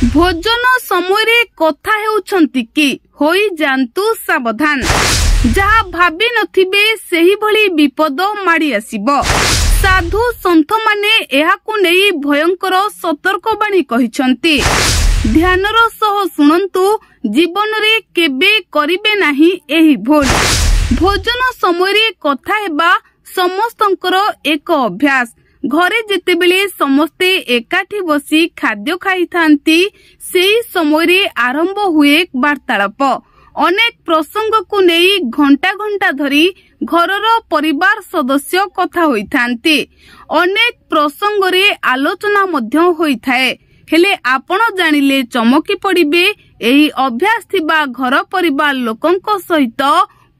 भोजन समय कथा हेउछंती कि होई जानतु सावधान। जहा भाबी नथिबे सेही भली विपद माड़ी आसीबो। साधु संत माने एहाकु नेई भयंकर सतर्कवाणी कहिसंती। ध्यानर सह सुनंतु, जीवन रे केबे करिबे नाही एही भूल। भोजन समय कथा हेबा समस्तंकर एक अभ्यास। घरे जेतेबेले समस्ते एकाठी बसी खाद्य खाई थांती, सेही समय आरंभ हुए वार्तालाप। अनेक प्रसंग को नेई घंटा घंटा धरी घरर परिवार सदस्य कथा होई थांती। अनेक प्रसंग रे आलोचना मध्य होई थाए। हेले आपण जानिले चमकी पड़िबे एही अभ्यास थिबा घर परिवार लोकंक सहित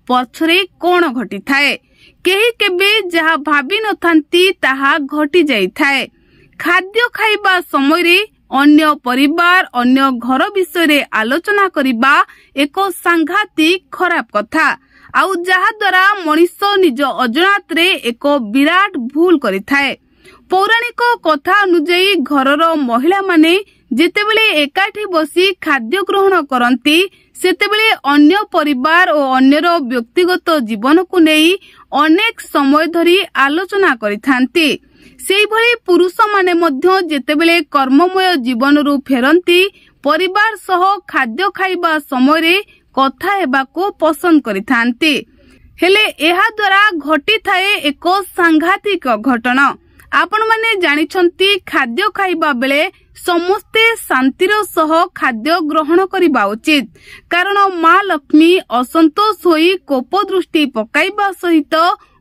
पछरे कोन घटी थाए। केही केबे जहा भाबी नथांती ताहा घटी जाई थाए। खाद्य खाइबा समय अन्य परिवार अन्य घर विषय आलोचना करिबा एक सांघातिक खराब कथा, आउ जहा द्वारा मनीष निज अजनात रे एक विराट भूल करिथाए। पौराणिक कथा अनुଯାयी घरर महिला माने जेतेबेले एकाठी बसी खाद्य ग्रहण करंती, सेतेबेले अन्य परिवार और अन्यर व्यक्तिगत जीवन को नेई अनेक समय धरी आलोचना करिथांती। सेही भली पुरुष माने मध्य जेतेबेले कर्ममय जीवन रु फेरंती, परिवार सह खाद्य खाइबा समय कथा हेबाको पसंद करिथांती। हेले एहा द्वारा घटी थाए एक सांघातिक घटना। आपण माने जानिछंती, खाद्य खाइबा बेले समस्ते शांतिर सह खाद्य ग्रहण करिबा उचित। कारण माँ लक्ष्मी असंतोष होई कोप दृष्टि पकाइबा सहित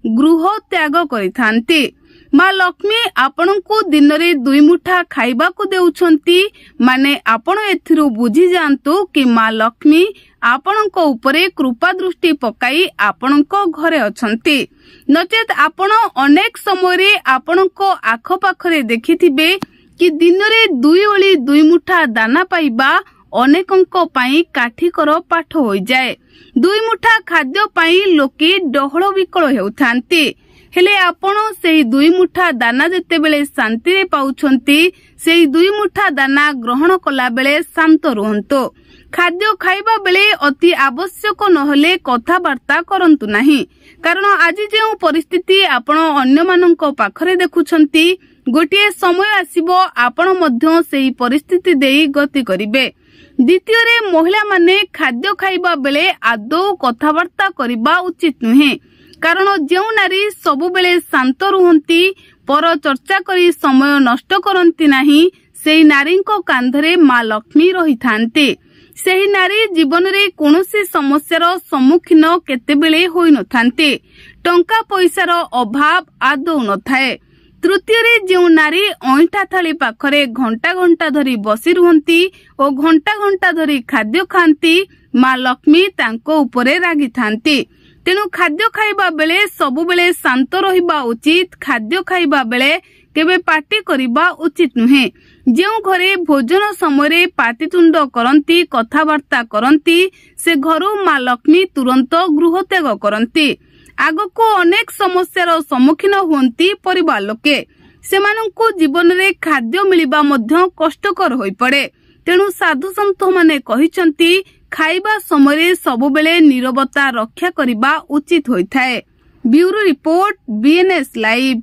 गृह त्याग करिथांती। माँ लक्ष्मी आपनकु दिन रे 2 मुठा खाइबा को देउछंती, माने आपण एथिरु बुझी जानतु कि माँ लक्ष्मी आपनक उपरे कृपा दृष्टि पकाई आपनक घरे अछंती। नचेत आपण अनेक समय आपनक आख पाखरे देखिथिबे कि दिन रे 2 ओली 2 मुठा दाना पाइबा अनेकंक पाई काठीकर पाठ होई जाए। 2 मुठा खाद्य पाई लोके डहळ विकळ हेउथांती। हेले आपण सेही 2 मुठा दाना जेतेबेले शांति रे पाउछंती, सेही 2 मुठा दाना ग्रहण कला बेले शांत रुहंतो। खाद्य खाइबा बेले अति आवश्यक नहले कथाबार्ता करंतु नाही। कारण आज जे परिस्थिति आपण अन्य मानक पाखरे देखुछंती, गोटिए समय आसीबो आपण मध्य सेही परिस्थिति देई गति करिवे। द्वितीय रे महिला माने खाद्य खाइबा बेले आदौ कथाबार्ता करिबा उचित नुहे। कारण जेउ नारी सबु बेले शांत रुहंती, पर चर्चा करी समय नष्ट करंती नाही, सेही नारींको कांधरे माँ लक्ष्मी रही थांती। सेही नारी जीवन रे कोनोसी समस्यार सम्मुखीन केतेबेले होई नथांती। टंका पैसार अभाव आदौ नथाए। तृतीय रे जेउ नारी अइठा थाली पाखरे घंटा घंटा धरी बसी रुहंती और घंटा घंटा धरी खाद्य खांती, माँ लक्ष्मी तांको उपरे रागी थांती। तेणु खाद्य खाइबा बेले सबु बेले शांत रहिबा उचित। खाद्य खाइबा बेले केबे पार्टी करिबा उचित नुहे। जेउ घरे भोजन समय पाटितुंड करंती, कथाबार्ता करंती, से घरु माँ लक्ष्मी तुरंत गृह त्याग करंती। आगको अनेक समस्यार सम्मुखीन हुंती परिवार लोके। सेमानंकु जीवन रे खाद्य मिलिबा मध्य कष्टकर होई पड़े। तेणु साधु संत माने कहिसंती, खाइबा समय सबुबेले नीरवता रक्षा करिबा उचित होइथाए। Bureau report, BNS live.